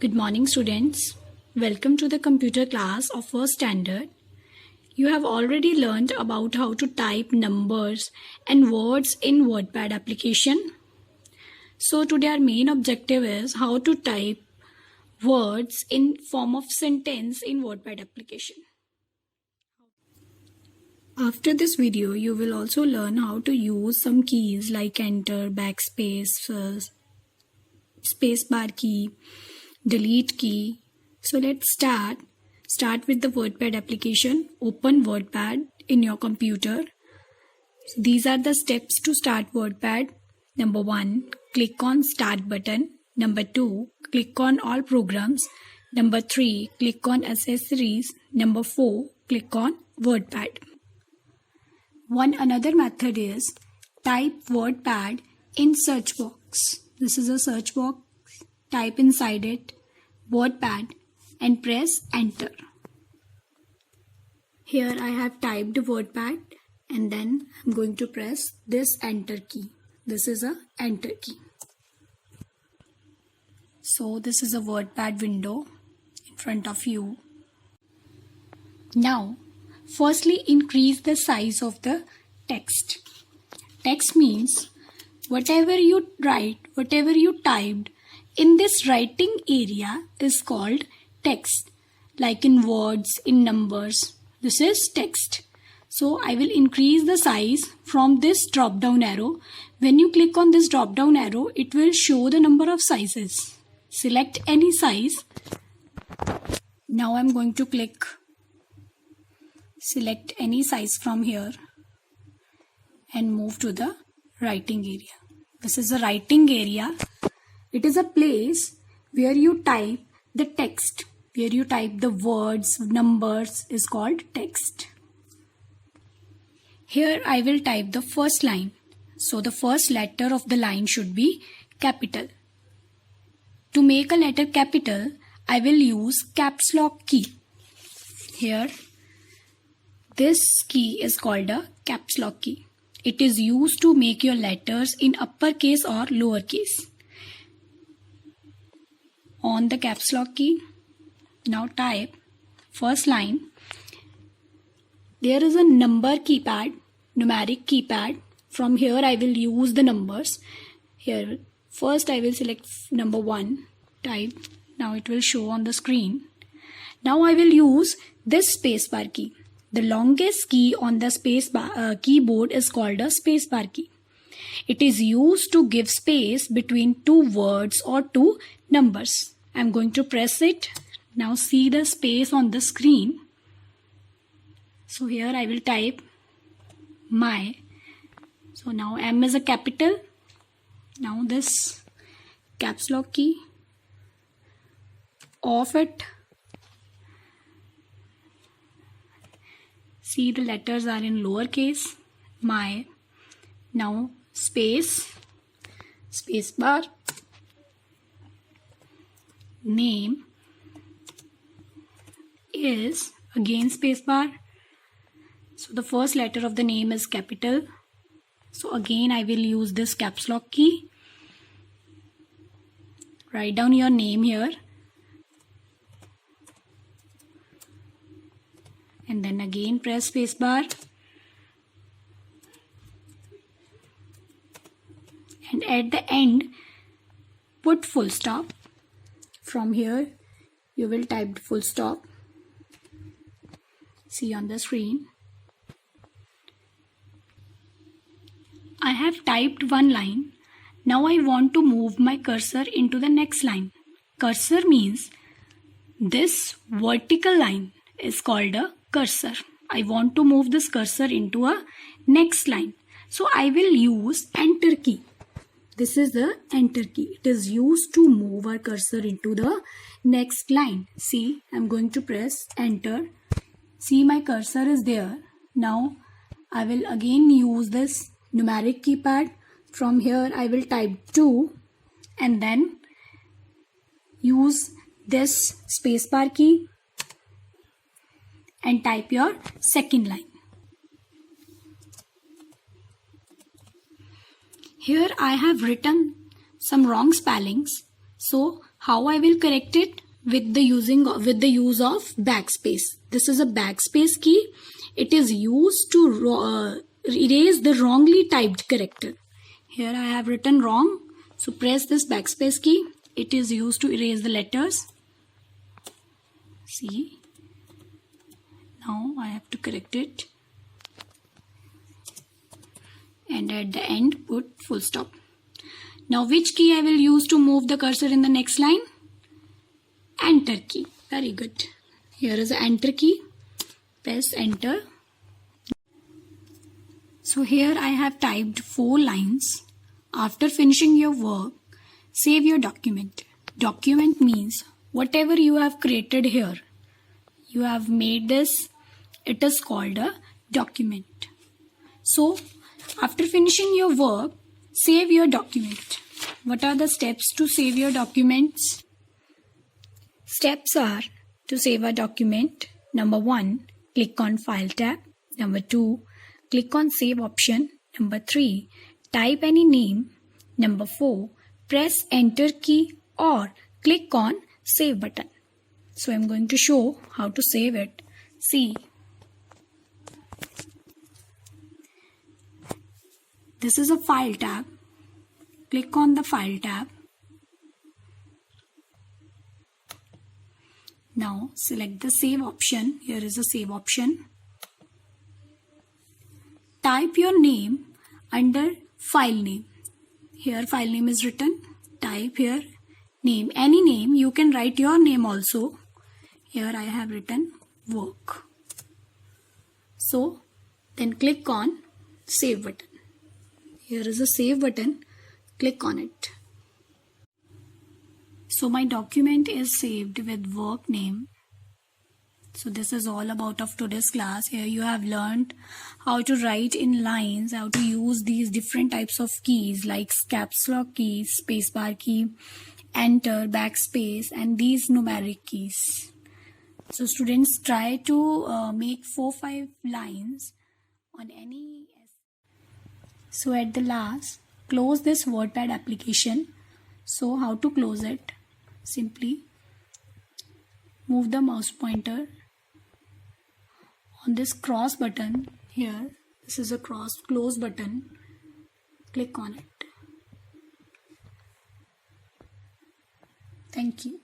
Good morning, students. Welcome to the computer class of first standard. You have already learned about how to type numbers and words in WordPad application. So today our main objective is how to type words in form of sentence in WordPad application. After this video, you will also learn how to use some keys like enter, backspace, spacebar key, delete key. So let's start. Start with the WordPad application. Open WordPad in your computer. So these are the steps to start WordPad. Number 1, click on Start button. Number 2, click on All Programs. Number 3, click on Accessories. Number 4, click on WordPad. One another method is type WordPad in search box. This is a search box. Type inside it WordPad and press enter. Here I have typed WordPad and then I'm going to press this enter key. This is a enter key. So this is a WordPad window in front of you. Now firstly increase the size of the text. Text means whatever you write, whatever you typed in this writing area is called text. Like in words, in numbers, this is text. So I will increase the size from this drop down arrow. When you click on this drop down arrow, it will show the number of sizes. Select any size. Now I'm going to select any size from here and move to the writing area. This is a writing area. It is a place where you type the text, where you type the words, numbers is called text. Here I will type the first line. So the first letter of the line should be capital. To make a letter capital, I will use caps lock key. Here, this key is called a caps lock key. It is used to make your letters in uppercase or lowercase. On the caps lock key, now type first line. There is a number keypad, numeric keypad. From here I will use the numbers. Here first I will select number 1, type. Now it will show on the screen. Now I will use this spacebar key. The longest key on the keyboard is called a spacebar key. It is used to give space between two words or two numbers. I'm going to press it. Now see the space on the screen. So here I will type my. So now M is a capital. Now this caps lock key. Off it. See the letters are in lowercase. My. Now space bar, name is again space bar. So the first letter of the name is capital. So again I will use this caps lock key. Write down your name here. And then again press space bar. And at the end, put full stop. From here, you will type full stop. See on the screen. I have typed one line. Now I want to move my cursor into the next line. Cursor means this vertical line is called a cursor. I want to move this cursor into a next line. So I will use enter key. This is the enter key. It is used to move our cursor into the next line. See, I'm going to press enter. See, my cursor is there. Now I will again use this numeric keypad. From here I will type 2 and then use this spacebar key and type your second line. Here I have written some wrong spellings. So How I will correct it? With the use of backspace. This is a backspace key. It is used to erase the wrongly typed character. Here I have written wrong. So press this backspace key. It is used to erase the letters. See. Now I have to correct it. And at the end put full stop. Now which key I will use to move the cursor in the next line? Enter key. Very good. Here is the enter key. Press enter. So here I have typed 4 lines. After finishing your work, save your document. Document means whatever you have created here. You have made this. It is called a document. So after finishing your work, save your document. What are the steps to save your documents? Steps are to save a document. Number 1, click on File tab. Number 2, click on Save option. Number 3, type any name. Number 4, press Enter key or click on Save button. So I'm going to show how to save it. See. This is a File tab. Click on the File tab. Now select the Save option. Here is a Save option. Type your name under File name. Here file name is written. Type here name. Any name. You can write your name also. Here I have written work. So then click on Save button. Here is a Save button. Click on it. So my document is saved with work name. So this is all about of today's class. Here you have learned how to write in lines, how to use these different types of keys like caps lock key, spacebar key, enter, backspace, and these numeric keys. So students, try to make 4-5 lines on any. So at the last, close this WordPad application. So how to close it? Simply move the mouse pointer on this cross button here. This is a close button. Click on it. Thank you.